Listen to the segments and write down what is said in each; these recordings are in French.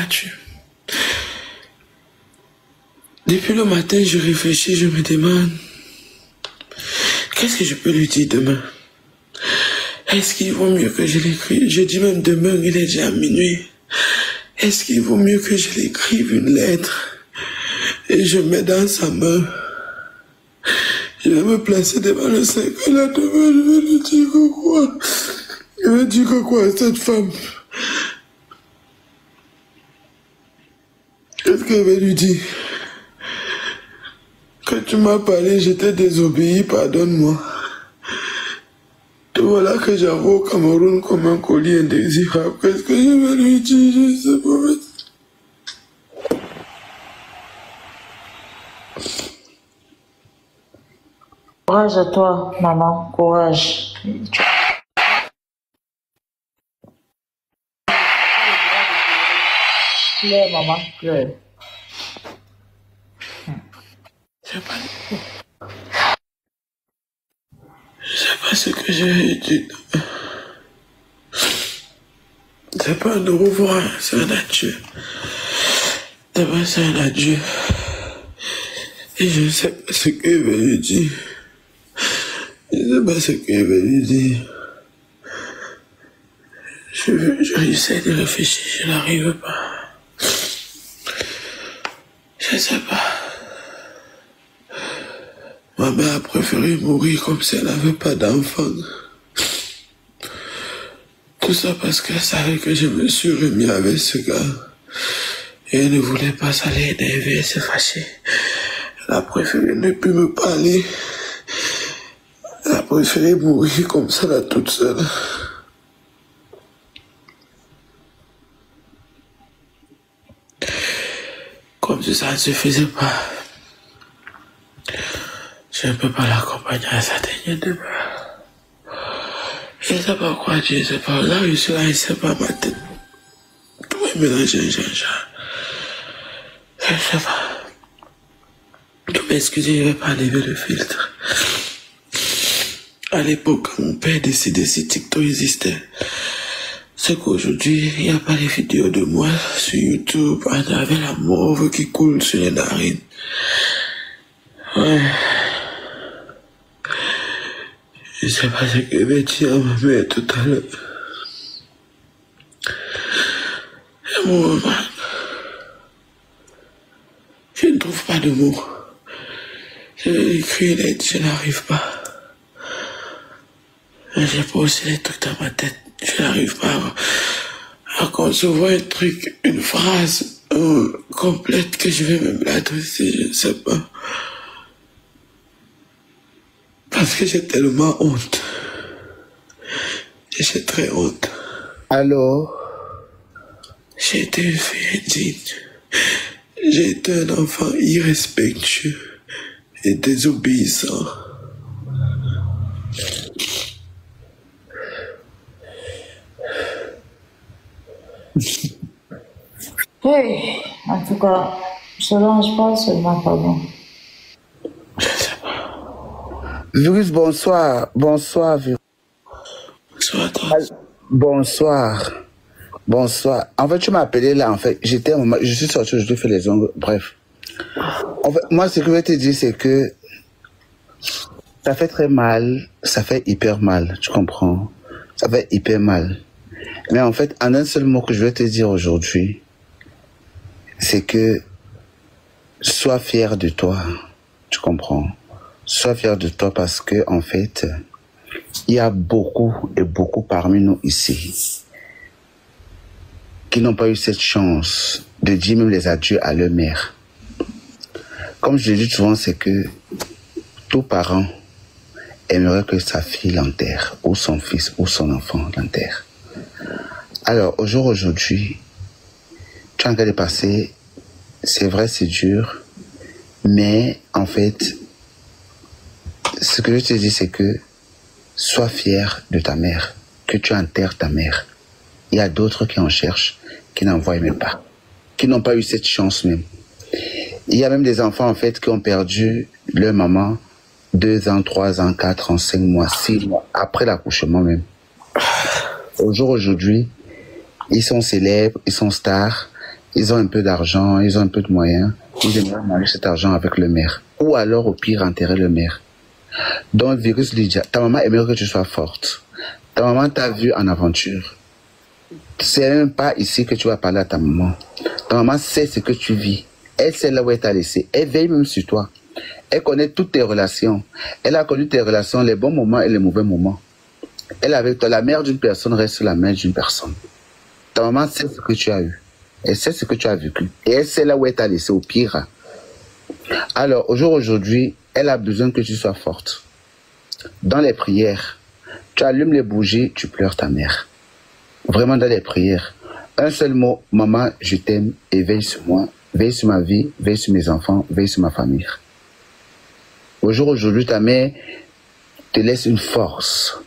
Dieu. Depuis le matin, je réfléchis, je me demande, qu'est-ce que je peux lui dire demain? Est-ce qu'il vaut mieux que je l'écrive? Je dis même demain, il est déjà minuit. Est-ce qu'il vaut mieux que je l'écrive une lettre et je mets dans sa main? Je vais me placer devant le cercle là demain, je vais lui dire que quoi? Je vais dire que quoi à cette femme? Qu'est-ce que je vais lui dire? Quand tu m'as parlé, j'étais désobéi, pardonne-moi. Te voilà que j'envoie au Cameroun comme un colis indésirable. Qu'est-ce que je vais lui dire? Je sais pas. Courage à toi, maman. Courage. Pleure, maman, pleure. Je sais pas ce que j'ai dit. C'est pas un au revoir, c'est un adieu. D'abord, c'est un adieu. Et je ne sais pas ce que je vais lui dire. Je ne sais pas ce que je vais lui dire. J'essaie de réfléchir, je n'arrive pas. Je sais pas. Ma mère a préféré mourir comme si elle n'avait pas d'enfant. Tout ça parce qu'elle savait que je me suis remis avec ce gars. Et elle ne voulait pas s'aller énerver et se fâcher. Elle a préféré ne plus me parler. Elle a préféré mourir comme ça là toute seule. Comme si ça ne se faisait pas. Je ne peux pas l'accompagner à sa dernière demeure. Je ne sais pas quoi dire, je sais pas. Là, je suis là, je ne sais pas ma tête. Tout est mélangé, je ne sais pas. Excusez, je ne vais pas lever le filtre. À l'époque, quand mon père décidait si TikTok existait, c'est qu'aujourd'hui, il n'y a pas de vidéos de moi sur YouTube avec la mauve qui coule sur les narines. Ouais. Je sais pas ce que je vais dire à ma mère tout à l'heure. Et mon maman, je ne trouve pas de mots. Je vais écrire une lettre, je n'arrive pas. J'ai posé des trucs dans ma tête. Je n'arrive pas à concevoir un truc, une phrase complète que je vais même l'adresser, je ne sais pas. Parce que j'ai tellement honte. J'ai très honte. Allô? J'ai été une fille indigne. J'ai été un enfant irrespectueux et désobéissant. Hey, en tout cas, cela, je pense seulement pas bon. Je sais pas. Virus, bonsoir. Bonsoir, Virus. Bonsoir, toi. Bonsoir. Bonsoir. En fait, tu m'as appelé là, en fait. Je suis sorti, je te fais les ongles. Bref. En fait, moi, ce que je vais te dire, c'est que ça fait très mal. Ça fait hyper mal. Tu comprends? Ça fait hyper mal. Mais en fait, en un seul mot que je vais te dire aujourd'hui, c'est que sois fier de toi. Tu comprends? Sois fier de toi parce que, en fait, il y a beaucoup et beaucoup parmi nous ici qui n'ont pas eu cette chance de dire même les adieux à leur mère. Comme je le dis souvent, c'est que tout parent aimerait que sa fille l'enterre, ou son fils, ou son enfant l'enterre. Alors, aujourd'hui, tu es en train de passer, c'est vrai, c'est dur, mais en fait, ce que je te dis, c'est que sois fier de ta mère, que tu enterres ta mère. Il y a d'autres qui en cherchent, qui n'en voient même pas, qui n'ont pas eu cette chance même. Il y a même des enfants, en fait, qui ont perdu leur maman 2 ans, 3 ans, 4 ans, 5 mois, 6 mois, après l'accouchement même. Aujourd'hui, ils sont célèbres, ils sont stars, ils ont un peu d'argent, ils ont un peu de moyens, ils aimeraient manger cet argent avec le maire. Ou alors, au pire, enterrer le maire. Donc, Virus Lydia, ta maman aimerait que tu sois forte. Ta maman t'a vu en aventure. C'est même pas ici que tu vas parler à ta maman. Ta maman sait ce que tu vis. Elle sait là où elle t'a laissé. Elle veille même sur toi. Elle connaît toutes tes relations. Elle a connu tes relations, les bons moments et les mauvais moments. Elle avec toi, la mère d'une personne reste la mère d'une personne. Ta maman sait ce que tu as eu. Elle sait ce que tu as vécu. Et elle sait là où elle t'a laissé, au pire. Alors, aujourd'hui, elle a besoin que tu sois forte. Dans les prières, tu allumes les bougies, tu pleures ta mère. Vraiment dans les prières. Un seul mot, maman, je t'aime et veille sur moi, veille sur ma vie, veille sur mes enfants, veille sur ma famille. Aujourd'hui, ta mère te laisse une force.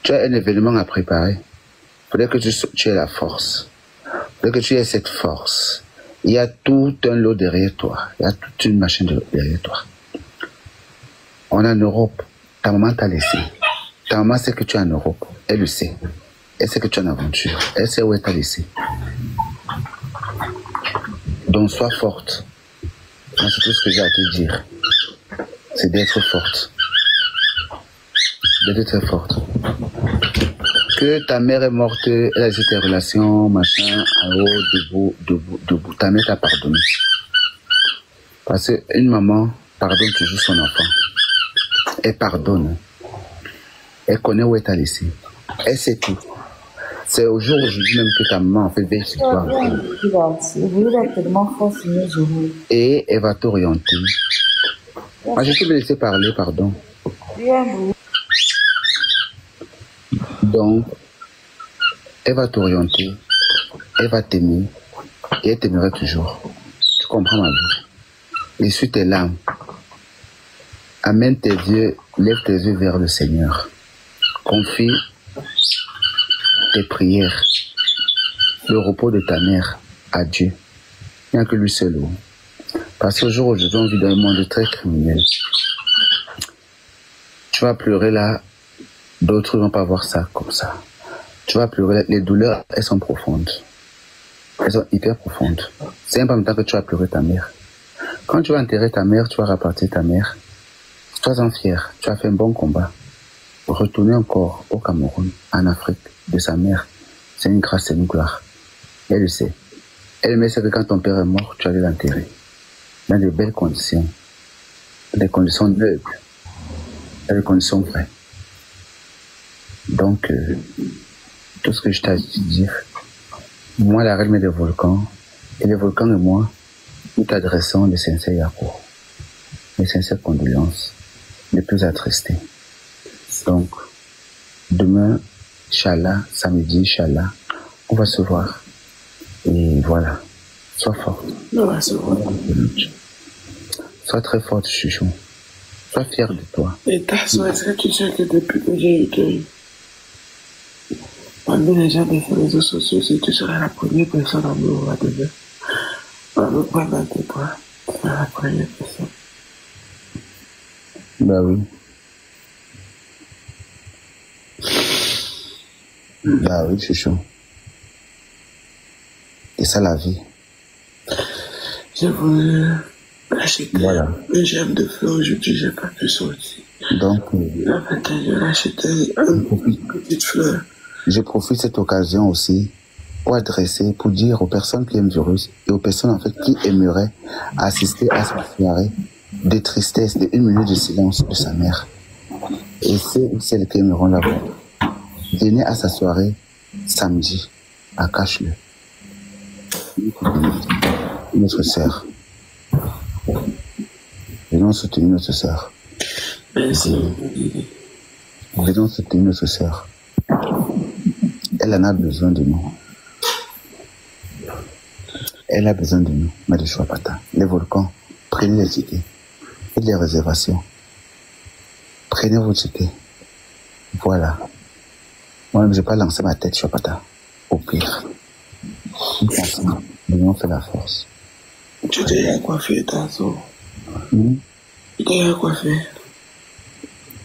Tu as un événement à préparer. Il faudrait que tu aies la force. Il faudrait que tu aies cette force. Il y a tout un lot derrière toi. Il y a toute une machine derrière toi. On est en Europe. Ta maman t'a laissé. Ta maman sait que tu es en Europe. Elle le sait. Elle sait que tu es en aventure. Elle sait où elle t'a laissé. Donc sois forte. Moi, c'est tout ce que j'ai à te dire. C'est d'être forte. D'être très forte. Que ta mère est morte, elle a laissé tes relations, machin, en haut, debout. Ta mère t'a pardonné. Parce qu'une maman pardonne toujours son enfant. Elle pardonne. Elle connaît où elle t'a laissé. Elle sait tout. C'est aujourd'hui même que ta maman en fait veille sur toi. Et elle va t'orienter. Moi, je t'ai laissé parler, pardon. Donc, elle va t'orienter, elle va t'aimer, et elle t'aimera toujours. Tu comprends ma vie? Essuie tes larmes. Amène tes yeux, lève tes yeux vers le Seigneur. Confie tes prières, le repos de ta mère à Dieu. Il n'y a que lui seul. Parce qu'aujourd'hui, on vit dans un monde très criminel. Tu vas pleurer là, d'autres ne vont pas voir ça comme ça. Tu vas pleurer, les douleurs, elles sont profondes. Elles sont hyper profondes. C'est un peu en même temps que tu vas pleurer ta mère. Quand tu vas enterrer ta mère, tu vas repartir ta mère. Sois-en fier, tu as fait un bon combat. Retourner encore au Cameroun, en Afrique, de sa mère, c'est une grâce, c'est une gloire. Elle le sait. Elle sait que quand ton père est mort, tu allais l'enterrer. Dans de belles conditions. Des conditions neutres. Dans des conditions vraies. Donc, tout ce que je t'ai à dire, moi, la reine des volcans, et les volcans et moi, nous t'adressons de sincères yakours, de sincères condoléances, les plus attristés. Donc, demain, Inch'Allah, samedi, Inch'Allah, on va se voir. Et voilà, sois forte. On va se voir. Sois très forte, chouchou. Sois fier de toi. Et Tasso, est-ce que tu sais que depuis que j'ai eu parmi les gens des réseaux sociaux, si tu serais la première personne à me voir demain, on me prendre dans tes bras, tu seras la première personne. Bah oui. Bah oui, chouchou. C'est ça la vie. J'ai voulu acheter Voilà. une gemme de fleurs aujourd'hui, j'ai pas pu sortir. Donc, En fait, je vais acheter une petite fleur. je profite de cette occasion aussi pour adresser, pour dire aux personnes qui aiment Virus et aux personnes en fait qui aimeraient assister à cette soirée de tristesse, de 1 minute de silence de sa mère. Et celles qui aimeront la voir, venez à sa soirée samedi à Cache-le. Notre sœur. Venons soutenir notre sœur. Merci. Venons soutenir notre sœur. Elle en a besoin de nous. Elle a besoin de nous, Madame Chouapata. Les volcans, prenez les tickets. Faites les réservations. Prenez vos tickets. Voilà. Moi-même, je n'ai pas lancé ma tête, Chouapata. Au pire. Nous on fait la force. Tu t'es à quoi faire, Tasso? Tu t'es à quoi faire?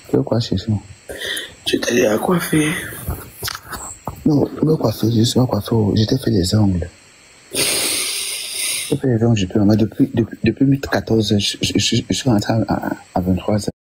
Tu veux quoi, Chichou? Tu t'es à quoi faire? Non, tu veux quoi faire? Je suis pas coiffé. Je t'ai fait les ongles. Je peux, donc, je peux. Mais depuis 14 heures, je suis rentré à 23 heures.